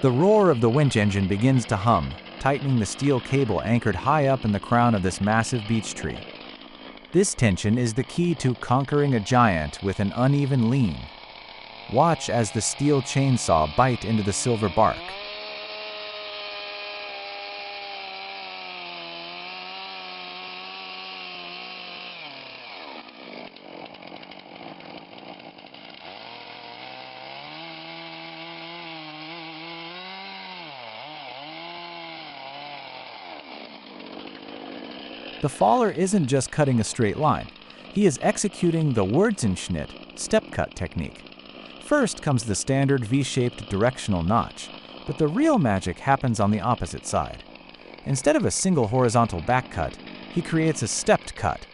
The roar of the winch engine begins to hum, tightening the steel cable anchored high up in the crown of this massive beech tree. This tension is the key to conquering a giant with an uneven lean. Watch as the steel chainsaw bite into the silver bark. The faller isn't just cutting a straight line. He is executing the Würzenschnitt step cut technique. First comes the standard V-shaped directional notch, but the real magic happens on the opposite side. Instead of a single horizontal back cut, he creates a stepped cut.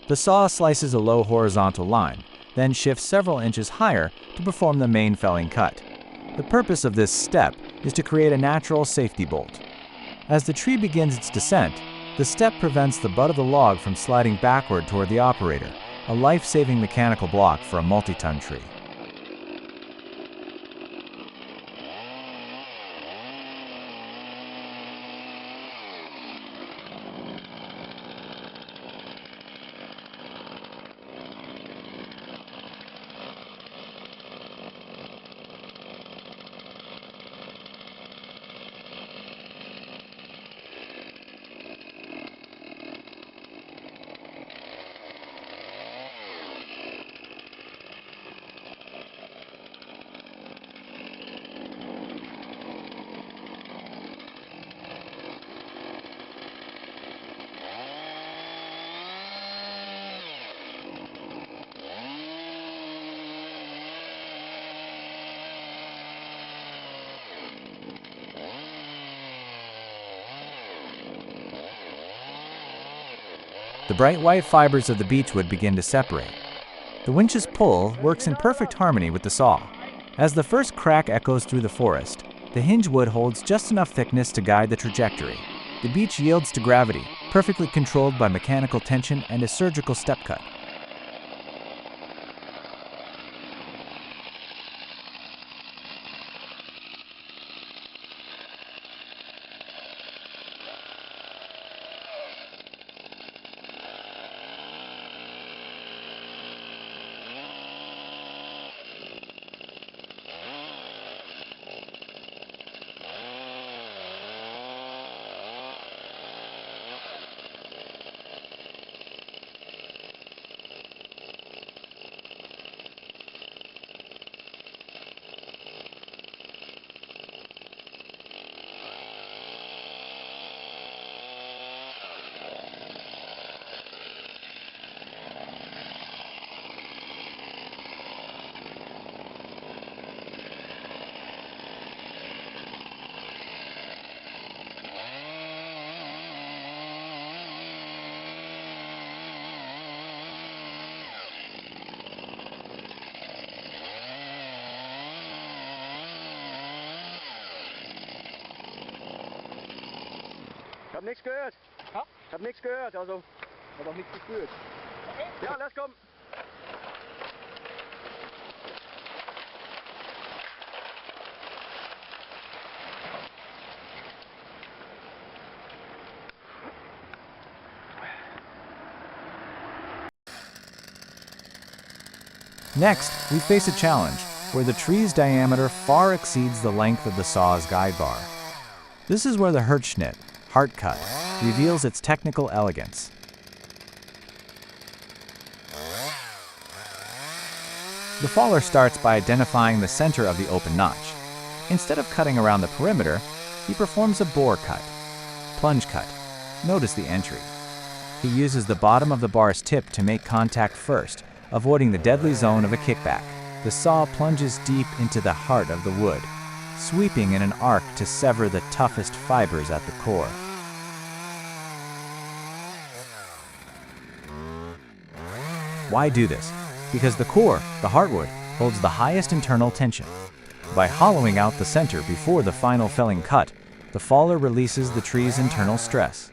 The saw slices a low horizontal line, then shifts several inches higher to perform the main felling cut. The purpose of this step is to create a natural safety bolt. As the tree begins its descent, the step prevents the butt of the log from sliding backward toward the operator, a life-saving mechanical block for a multi-ton tree. The bright white fibers of the beechwood begin to separate. The winch's pull works in perfect harmony with the saw. As the first crack echoes through the forest, the hinge wood holds just enough thickness to guide the trajectory. The beech yields to gravity, perfectly controlled by mechanical tension and a surgical step cut. Ich hab nichts gehört. Ja? Ich hab nichts gehört, also. Ich hab auch nichts gespürt. Okay. Ja, lass kommen. Next, we face a challenge where the tree's diameter far exceeds the length of the saw's guide bar. This is where the Herzschnitt, heart cut, reveals its technical elegance. The faller starts by identifying the center of the open notch. Instead of cutting around the perimeter, he performs a bore cut, plunge cut. Notice the entry. He uses the bottom of the bar's tip to make contact first, avoiding the deadly zone of a kickback. The saw plunges deep into the heart of the wood, sweeping in an arc to sever the toughest fibers at the core. Why do this? Because the core, the heartwood, holds the highest internal tension. By hollowing out the center before the final felling cut, the faller releases the tree's internal stress.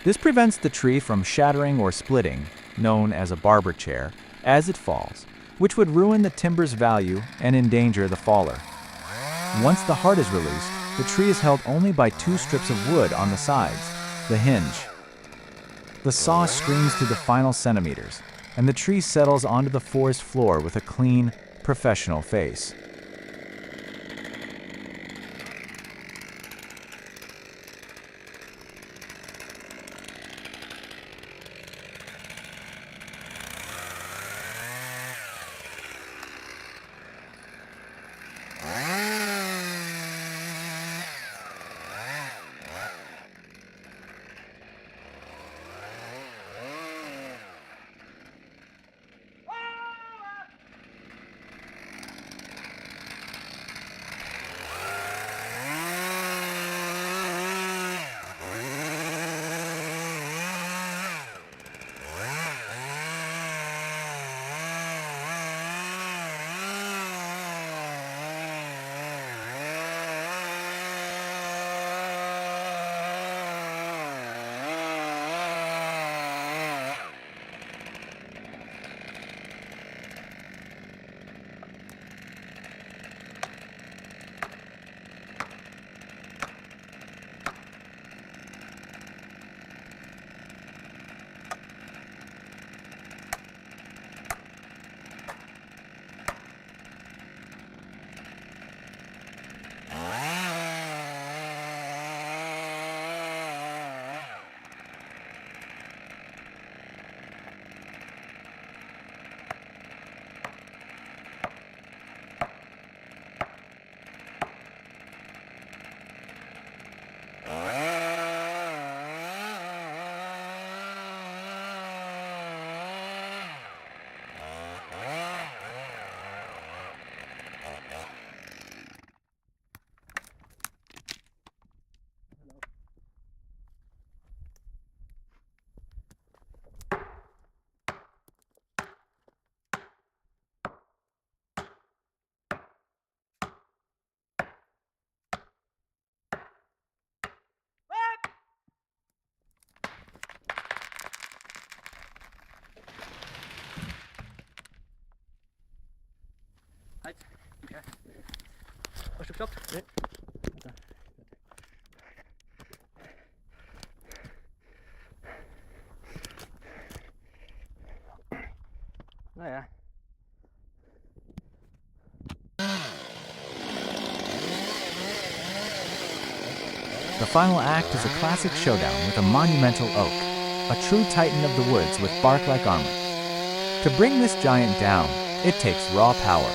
This prevents the tree from shattering or splitting, known as a barber chair, as it falls, which would ruin the timber's value and endanger the faller. Once the heart is released, the tree is held only by 2 strips of wood on the sides, the hinge. The saw screams through the final centimeters, and the tree settles onto the forest floor with a clean, professional face. Halt. Ja. Hast du gestoppt? Nee. Okay. Naja. The final act is a classic showdown with a monumental oak, a true titan of the woods with bark-like armor. To bring this giant down, it takes raw power,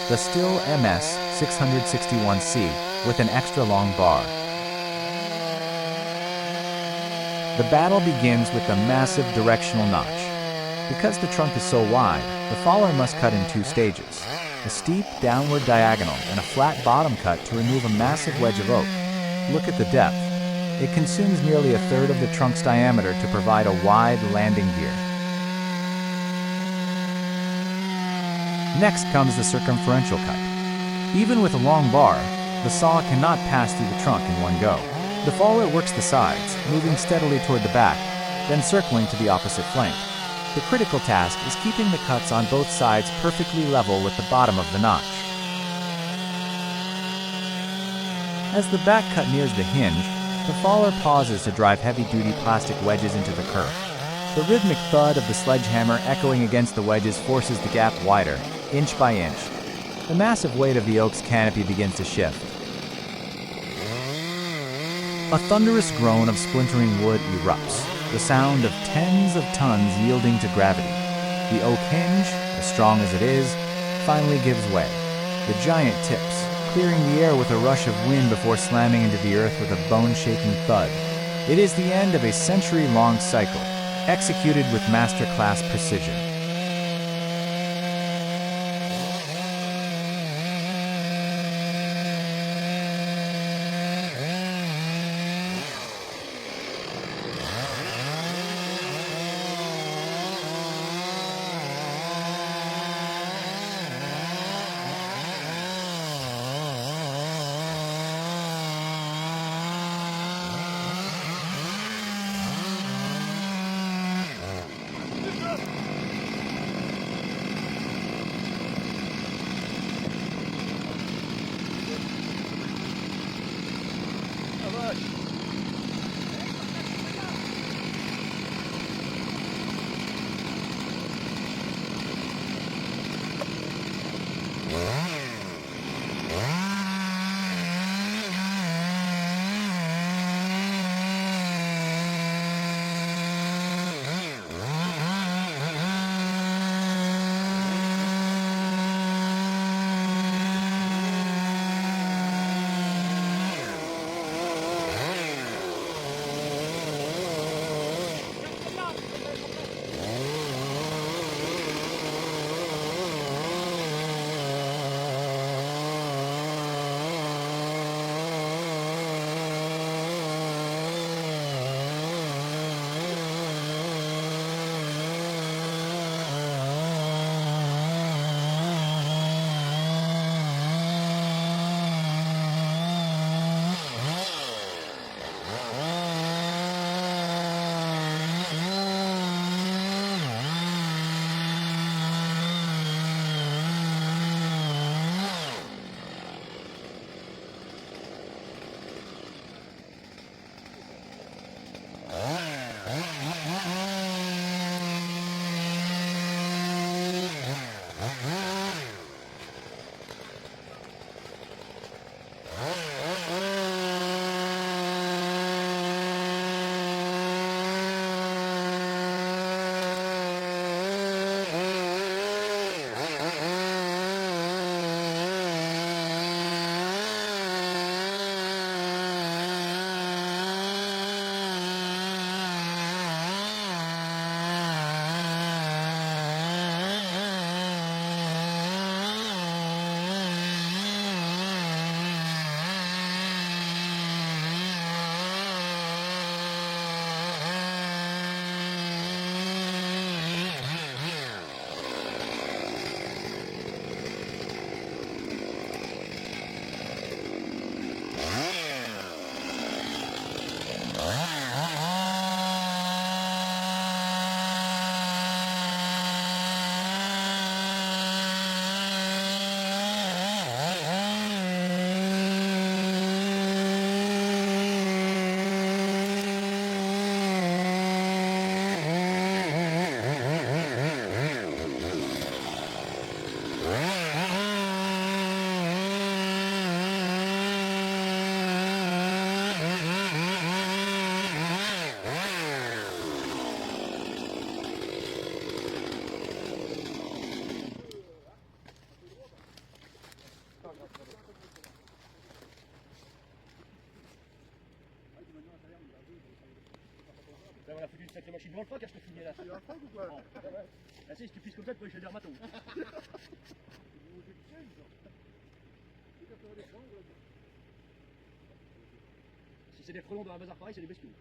the Stihl MS 661C with an extra long bar. The battle begins with the massive directional notch. Because the trunk is so wide, the faller must cut in 2 stages, a steep downward diagonal and a flat bottom cut to remove a massive wedge of oak. Look at the depth. It consumes nearly 1/3 of the trunk's diameter to provide a wide landing gear. Next comes the circumferential cut. Even with a long bar, the saw cannot pass through the trunk in one go. The faller works the sides, moving steadily toward the back, then circling to the opposite flank. The critical task is keeping the cuts on both sides perfectly level with the bottom of the notch. As the back cut nears the hinge, the faller pauses to drive heavy-duty plastic wedges into the kerf. The rhythmic thud of the sledgehammer echoing against the wedges forces the gap wider, inch by inch. The massive weight of the oak's canopy begins to shift. A thunderous groan of splintering wood erupts, the sound of tens of tons yielding to gravity. The oak hinge, as strong as it is, finally gives way. the giant tips, clearing the air with a rush of wind before slamming into the earth with a bone-shaking thud. It is the end of a century-long cycle, executed with masterclass precision. Là, on a foutu une sacrée machine devant le froc, je te filmais là. Tu as un froc ou quoi? Ah si, si tu pisses comme ça, tu peux aller chez le dermato. Si c'est des frelons dans un bazar pareil, c'est des bestioles.